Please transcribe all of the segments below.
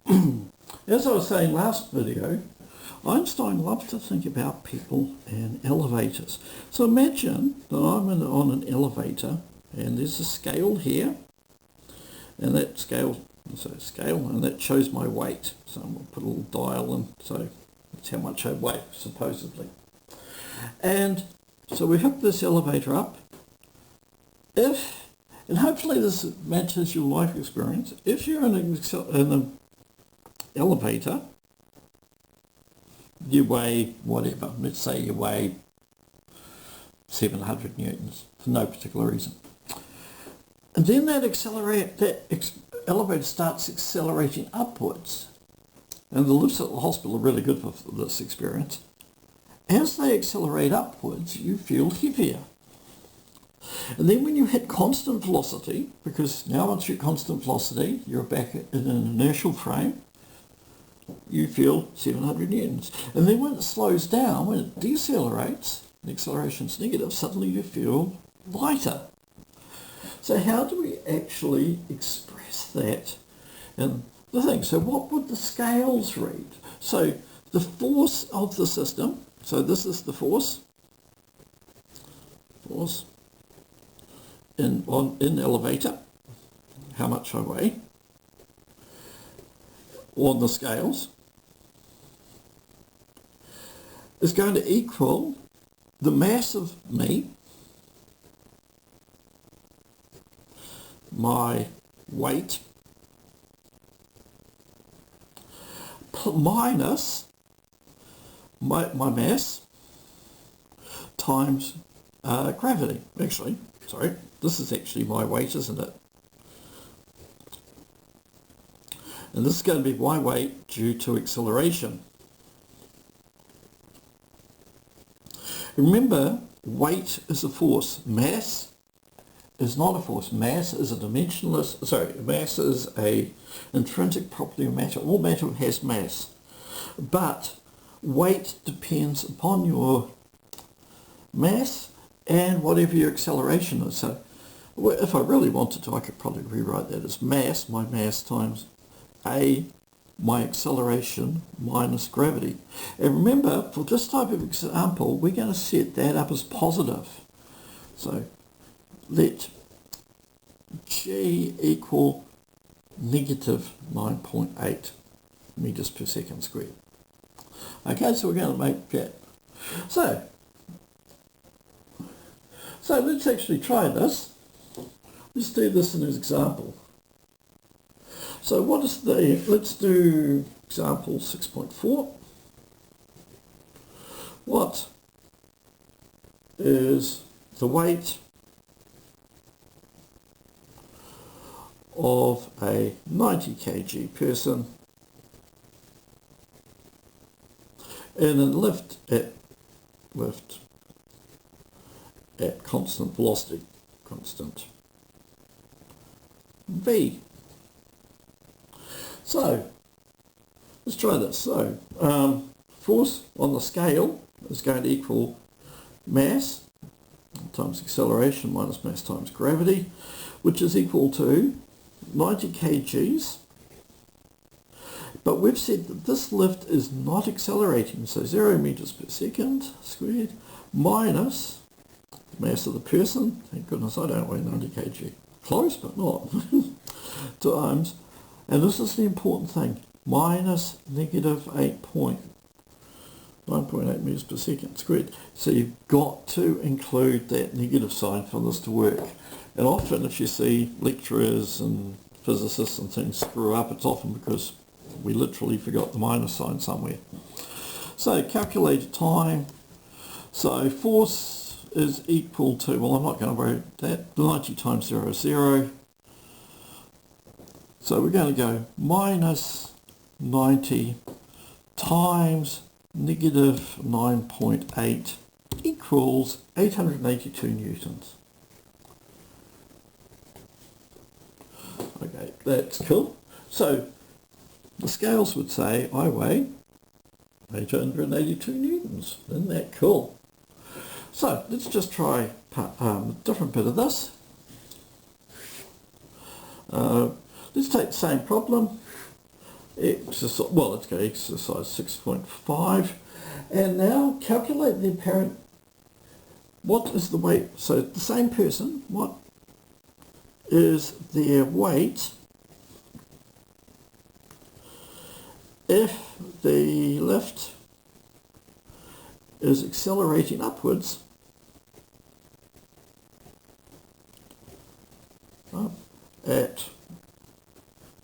As I was saying last video, Einstein loved to think about people and elevators. So imagine that I'm on an elevator and there's a scale here, and that scale, and that shows my weight. So I'm going to put a little dial in, so that's how much I weigh, supposedly. And so we hook this elevator up. And hopefully this matches your life experience. If you're in an elevator, you weigh whatever. Let's say you weigh 700 newtons for no particular reason. And then that elevator starts accelerating upwards. And the lifts at the hospital are really good for this experience. As they accelerate upwards, you feel heavier. And then when you hit constant velocity, because now once you're at constant velocity, you're back in an inertial frame, you feel 700 newtons. And then when it slows down, when it decelerates, the acceleration's negative, suddenly you feel lighter. So how do we actually express that? And the thing, so what would the scales read? So the force of the system, so this is the force in elevator, how much I weigh, on the scales, is going to equal the mass of me, my weight, minus my mass times gravity. Actually, sorry, this is actually my weight, isn't it? And this is going to be my weight due to acceleration. Remember, weight is a force. Mass is not a force. Mass is a dimensionless, mass is a intrinsic property of matter. All matter has mass. But weight depends upon your mass and whatever your acceleration is. So if I really wanted to, I could probably rewrite that as mass, my mass times my acceleration minus gravity. And remember, for this type of example, we're going to set that up as positive. So let G equal negative 9.8 meters per second squared. Okay, so we're going to make that. So let's actually try this. Let's do this in an example. So let's do example 6.4. What is the weight of a 90 kg person in a lift at constant velocity, constant v? So let's try this. So force on the scale is going to equal mass times acceleration minus mass times gravity, which is equal to 90 kgs. But we've said that this lift is not accelerating, so 0 meters per second squared minus the mass of the person, thank goodness I don't weigh 90 kg, close but not, times, and this is the important thing, minus negative 9.8 meters per second squared. So you've got to include that negative sign for this to work. And often if you see lecturers and physicists and things screw up, it's often because we literally forgot the minus sign somewhere. So calculated time. So force is equal to, well, I'm not going to worry about that, 90 times 0 is 0. So we're going to go minus 90 times negative 9.8 equals 882 newtons. Okay, that's cool. So the scales would say I weigh 882 newtons. Isn't that cool? So let's just try a different bit of this. Let's take the same problem. exercise, well, let's go exercise 6.5. And now calculate the apparent, what is the weight, so the same person, what is their weight if the lift is accelerating upwards at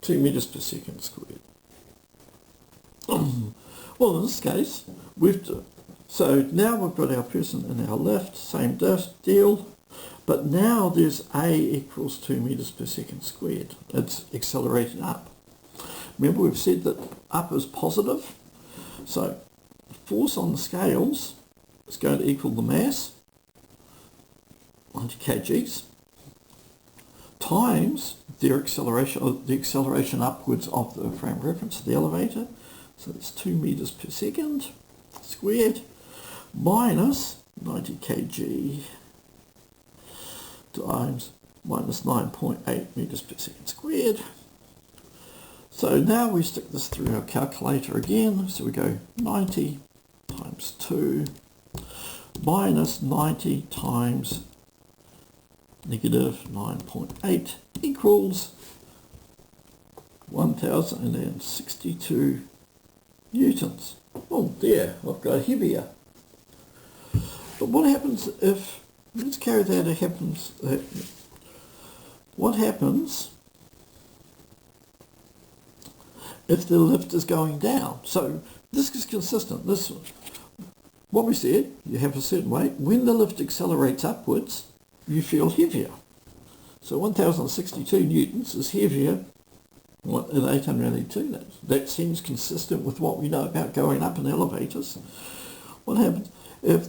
2 meters per second squared. Well, in this case, so now we've got our person in our lift, same deal, but now there's A equals 2 meters per second squared. It's accelerating up. Remember, we've said that up is positive, so force on the scales is going to equal the mass, 90 kgs, times their acceleration, the acceleration upwards of the frame of reference of the elevator. So it's 2 meters per second squared minus 90 kg times minus 9.8 meters per second squared. So now we stick this through our calculator again. So we go 90 times 2 minus 90 times negative 9.8 equals 1062 newtons. Oh dear, I've got heavier. But what happens if, let's carry that, what happens if the lift is going down? So this is consistent. This, what we said, you have a certain weight. When the lift accelerates upwards, you feel heavier. So 1062 newtons is heavier than 882. That seems consistent with what we know about going up in elevators. What happens if,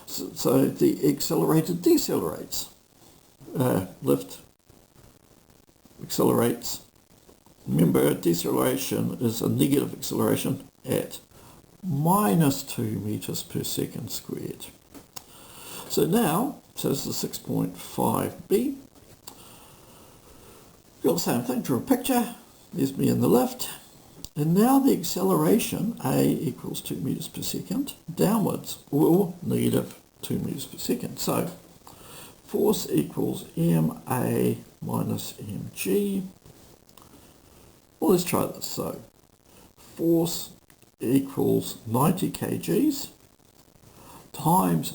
so the accelerator decelerates, lift accelerates. Remember, deceleration is a negative acceleration at minus 2 meters per second squared. So now, so this is 6.5b. Got the same thing, draw a picture. There's me in the lift. And now the acceleration, A equals 2 meters per second, downwards, or negative 2 meters per second. So force equals ma minus mg. Well, let's try this. So force equals 90 kgs times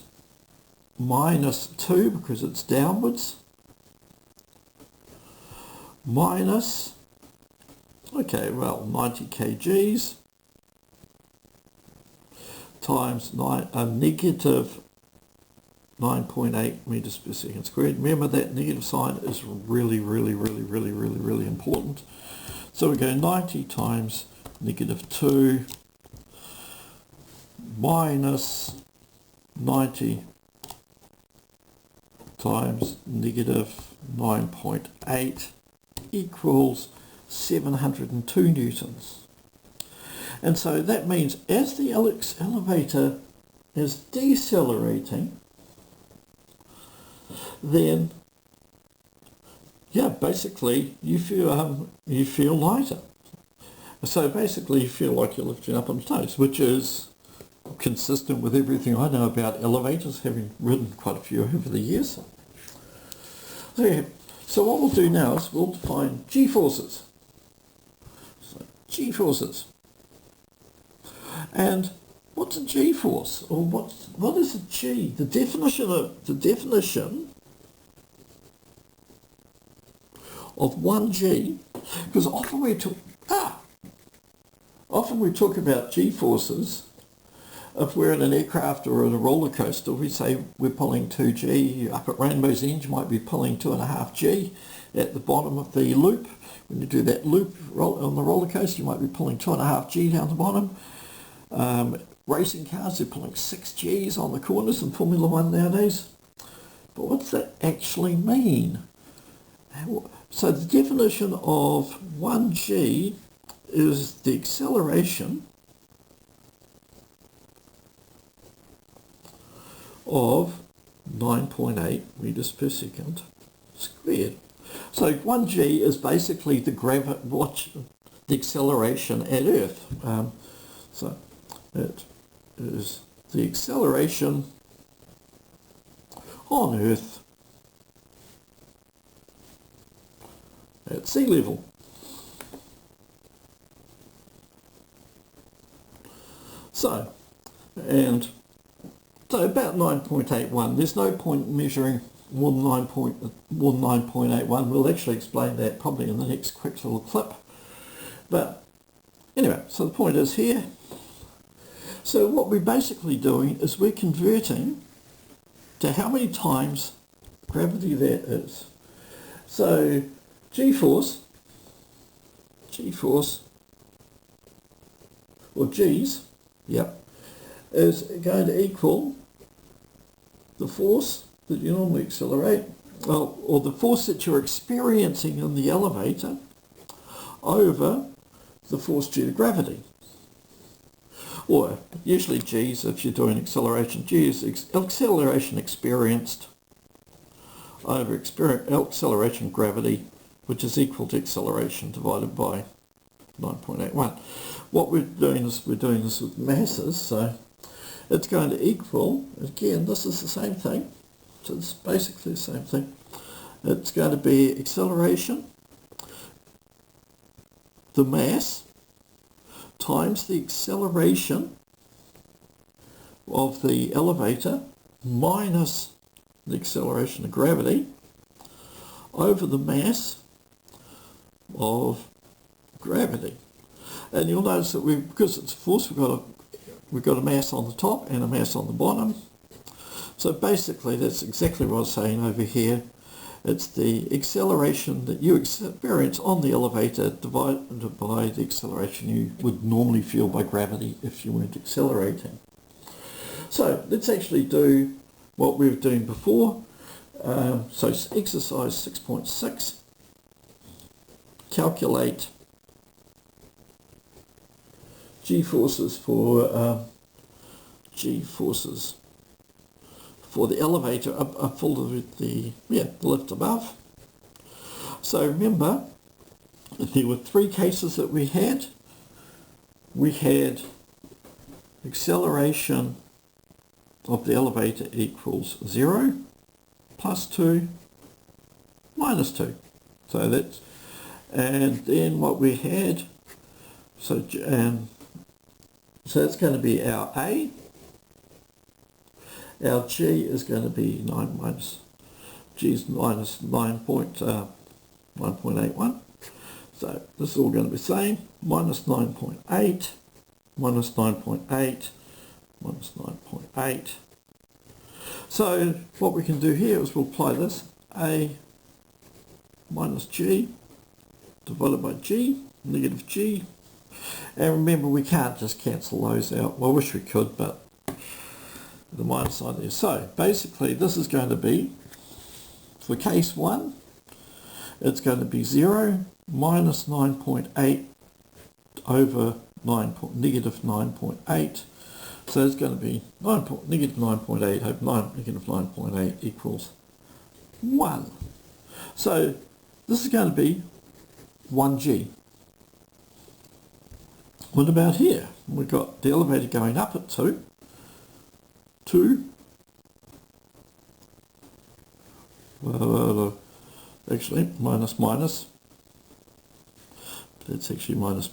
minus 2 because it's downwards, minus, okay, well, 90 kgs times negative 9.8 meters per second squared. Remember that negative sign is really important. So we go 90 times negative 2 minus 90 times negative 9.8 equals 702 newtons. And so that means as the elevator is decelerating, then yeah, basically you feel lighter. So basically you feel like you're lifting up on toes, which is consistent with everything I know about elevators, having ridden quite a few over the years. So what we'll do now is we'll define G-forces. So G-forces. And what's a G-force? Or what is a G? The definition of 1G, because often we talk about G-forces. If we're in an aircraft or in a roller coaster, we say we're pulling 2G. Up at Rainbow's End, you might be pulling 2.5G. At the bottom of the loop, when you do that loop on the roller coaster, you might be pulling 2.5G down the bottom. Racing cars, they're pulling 6Gs on the corners in Formula 1 nowadays. But what's that actually mean? So the definition of 1G is the acceleration of 9.8 meters per second squared. So 1G is basically the the acceleration at Earth. So it is the acceleration on Earth at sea level. So about 9.81. There's no point measuring more than 9.81. We'll actually explain that probably in the next quick little clip. But anyway, so the point is here. So what we're basically doing is we're converting to how many times gravity that is. So G-force, or G's, yep, is going to equal the force that you normally accelerate, or the force that you're experiencing in the elevator over the force due to gravity. Or usually G's if you're doing acceleration. G is acceleration experienced over acceleration gravity, which is equal to acceleration divided by 9.81. What we're doing is we're doing this with masses, so it's going to equal, again, this is the same thing, so it's basically the same thing. It's going to be acceleration, the mass, times the acceleration of the elevator minus the acceleration of gravity over the mass of gravity. And you'll notice that because it's a force, we've got a mass on the top and a mass on the bottom. So basically that's exactly what I was saying over here. It's the acceleration that you experience on the elevator divided by the acceleration you would normally feel by gravity if you weren't accelerating. So let's actually do what we were doing before. So exercise 6.6, calculate G-forces for the elevator up full of the lift above. So remember, there were three cases that we had. We had acceleration of the elevator equals 0, plus 2, minus 2. So that's, and then what we had, so that's going to be our A. Our G is going to be 9 minus, G is minus 9.81. So this is all going to be the same, minus 9.8, minus 9.8, minus 9.8. So what we can do here is we'll apply this, A minus G divided by G, negative G. And remember, we can't just cancel those out. Well, I wish we could, but the minus sign there. So basically this is going to be, for case 1, it's going to be 0 minus 9.8 over negative 9.8. So it's going to be negative 9.8 over negative 9.8 equals 1. So this is going to be 1G. What about here? We've got the elevator going up at 2. Actually minus, but it's actually minus.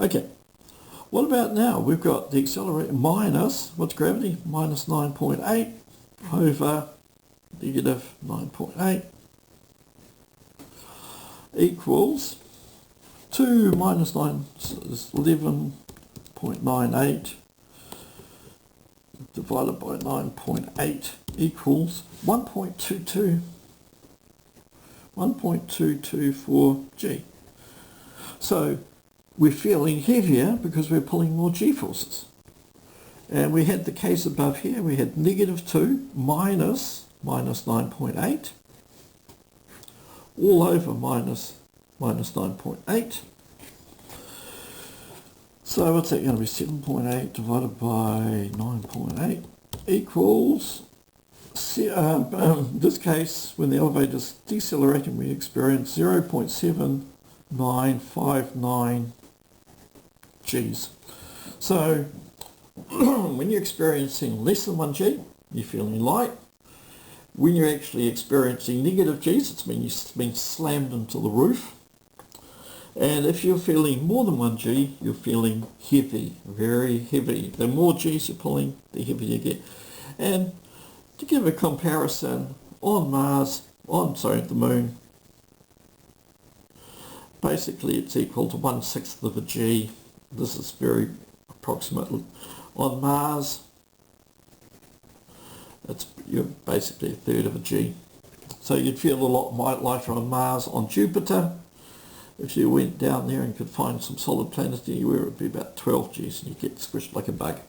Okay, what about now? We've got the accelerator minus, what's gravity? Minus 9.8 over negative 9.8 equals 2 minus 9 is 11.98 divided by 9.8 equals 1.224 G. So we're feeling heavier because we're pulling more G-forces. And we had the case above here, we had negative 2 minus 9.8 all over minus 9.8. So what's that going to be? 7.8 divided by 9.8 equals, in this case, when the elevator is decelerating, we experience 0.7 959 Gs. So when you're experiencing less than 1 G, you're feeling light. When you're actually experiencing negative Gs, it's been slammed into the roof. And if you're feeling more than 1 G, you're feeling heavy, very heavy. The more Gs you're pulling, the heavier you get. And to give a comparison, on the moon, basically it's equal to 1/6 of a G. This is very approximate. On Mars, you're basically a third of a G. So you'd feel a lot lighter on Mars. On Jupiter, if you went down there and could find some solid planets anywhere, it would be about 12 Gs and you get squished like a bug.